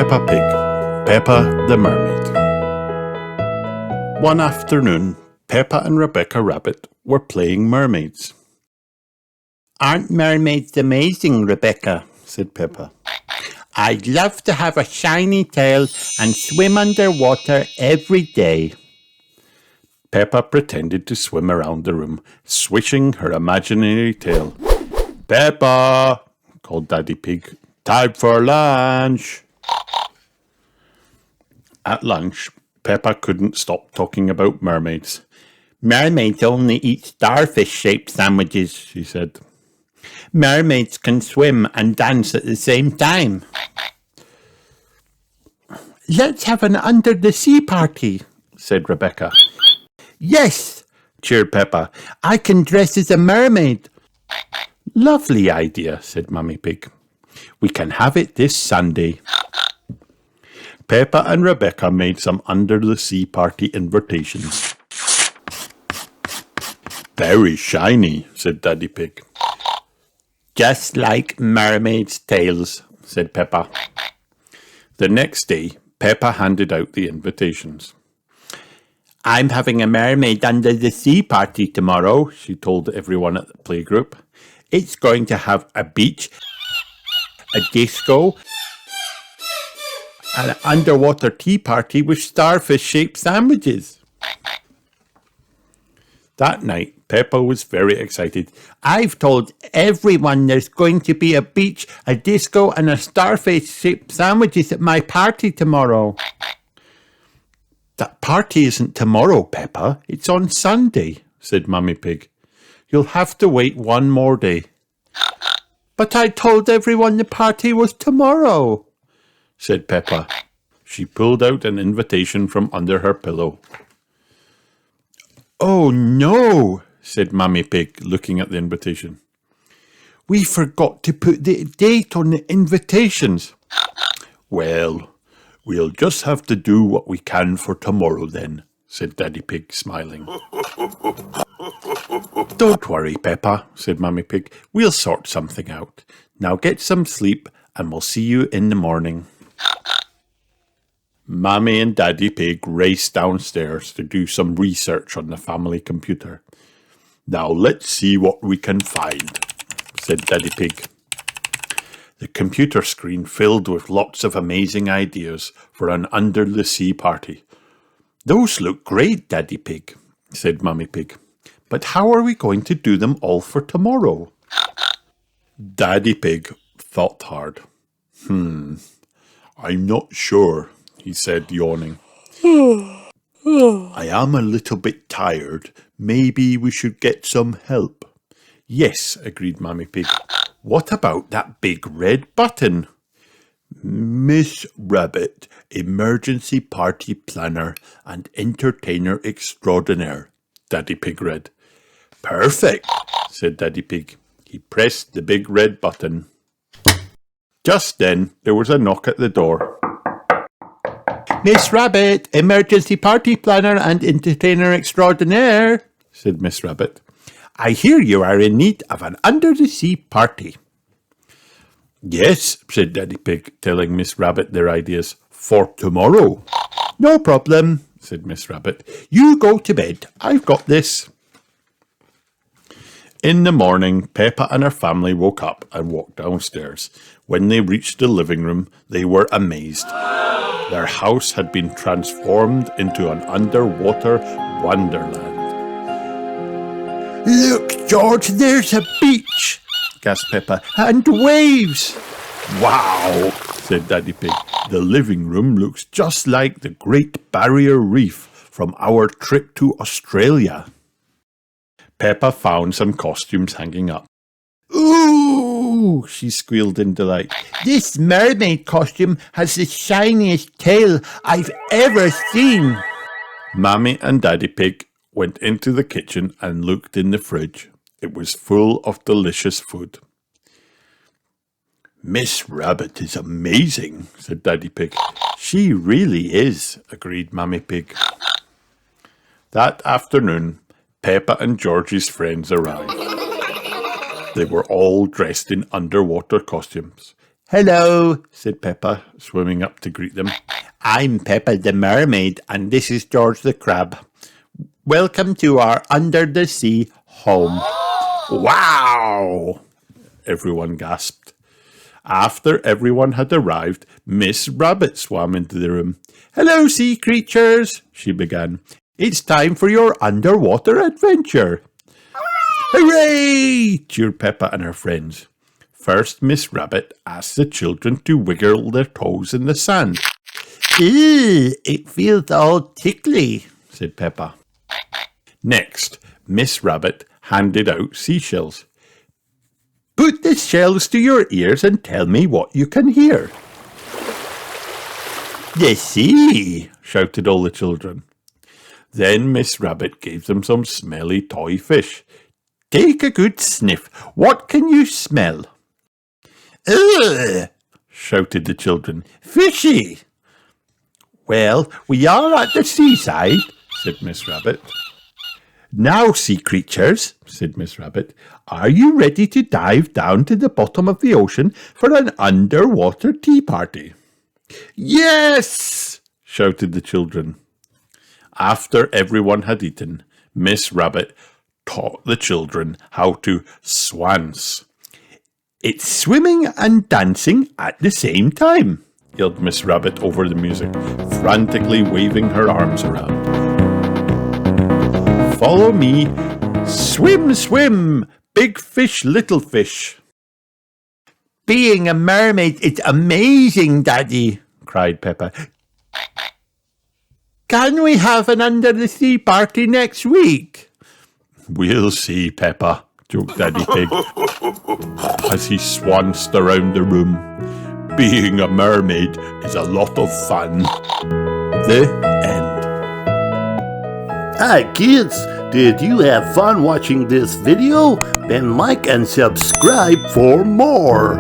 Peppa Pig, Peppa the Mermaid. One afternoon, Peppa and Rebecca Rabbit were playing mermaids. "Aren't mermaids amazing, Rebecca?" said Peppa. "I'd love to have a shiny tail and swim underwater every day." Peppa pretended to swim around the room, swishing her imaginary tail. "Peppa!" called Daddy Pig. "Time for lunch!" At lunch, Peppa couldn't stop talking about mermaids. "Mermaids only eat starfish-shaped sandwiches," she said. "Mermaids can swim and dance at the same time." "Let's have an under-the-sea party," said Rebecca. "Yes," cheered Peppa. "I can dress as a mermaid." "Lovely idea," said Mummy Pig. "We can have it this Sunday." Peppa and Rebecca made some under-the-sea party invitations. "Very shiny," said Daddy Pig. "Just like mermaids' tails," said Peppa. The next day, Peppa handed out the invitations. "I'm having a mermaid under-the-sea party tomorrow," she told everyone at the playgroup. "It's going to have a beach, a disco, an underwater tea party with starfish-shaped sandwiches." That night, Peppa was very excited. "I've told everyone there's going to be a beach, a disco, and a starfish-shaped sandwiches at my party tomorrow." "That party isn't tomorrow, Peppa. It's on Sunday," said Mummy Pig. "You'll have to wait one more day." "But I told everyone the party was tomorrow," said Peppa. She pulled out an invitation from under her pillow. "Oh no," said Mummy Pig, looking at the invitation. "We forgot to put the date on the invitations." "Well, we'll just have to do what we can for tomorrow then," said Daddy Pig, smiling. "Don't worry, Peppa," said Mummy Pig. "We'll sort something out. Now get some sleep and we'll see you in the morning." Mummy and Daddy Pig raced downstairs to do some research on the family computer. "Now let's see what we can find," said Daddy Pig. The computer screen filled with lots of amazing ideas for an under-the-sea party. "Those look great, Daddy Pig," said Mummy Pig. "But how are we going to do them all for tomorrow?" Daddy Pig thought hard. "I'm not sure," he said, yawning. "I am a little bit tired. Maybe we should get some help." "Yes," agreed Mummy Pig. "What about that big red button?" "Miss Rabbit, Emergency Party Planner and Entertainer Extraordinaire," Daddy Pig read. "Perfect," said Daddy Pig. He pressed the big red button. Just then, there was a knock at the door. "Miss Rabbit, Emergency Party Planner and Entertainer Extraordinaire," said Miss Rabbit. "I hear you are in need of an under-the-sea party." "Yes," said Daddy Pig, telling Miss Rabbit their ideas. "For tomorrow." "No problem," said Miss Rabbit. "You go to bed. I've got this." In the morning, Peppa and her family woke up and walked downstairs. When they reached the living room, they were amazed. Their house had been transformed into an underwater wonderland. "Look, George, there's a beach," gasped Peppa, "and waves." "Wow," said Daddy Pig. "The living room looks just like the Great Barrier Reef from our trip to Australia." Peppa found some costumes hanging up. "Ooh," she squealed in delight. "This mermaid costume has the shiniest tail I've ever seen." Mammy and Daddy Pig went into the kitchen and looked in the fridge. It was full of delicious food. "Miss Rabbit is amazing," said Daddy Pig. "She really is," agreed Mammy Pig. That afternoon, Peppa and Georgie's friends arrived. They were all dressed in underwater costumes. Hello, said Peppa, swimming up to greet them. I'm Peppa the mermaid, and this is George the crab. Welcome to our under-the-sea home. Wow! Everyone gasped. After everyone had arrived, Miss Rabbit swam into the room. Hello, sea creatures, she began. It's time for your underwater adventure. Hooray! Cheered Peppa and her friends. First, Miss Rabbit asked the children to wiggle their toes in the sand. Ew, it feels all tickly, said Peppa. Next, Miss Rabbit handed out seashells. Put the shells to your ears and tell me what you can hear. The sea, shouted all the children. Then Miss Rabbit gave them some smelly toy fish. Take a good sniff. What can you smell? Ugh! Shouted the children. Fishy! Well, we are at the seaside, said Miss Rabbit. Now, sea creatures, said Miss Rabbit, are you ready to dive down to the bottom of the ocean for an underwater tea party? Yes! Shouted the children. After everyone had eaten, Miss Rabbit taught the children how to swans. It's swimming and dancing at the same time, yelled Miss Rabbit over the music, frantically waving her arms around. Follow me. Swim, swim, big fish, little fish. Being a mermaid is amazing, Daddy, cried Peppa. Can we have an under-the-sea party next week? We'll see, Peppa, joked Daddy Pig, as he swanced around the room. Being a mermaid is a lot of fun. The end. Hi kids, did you have fun watching this video? Then like and subscribe for more.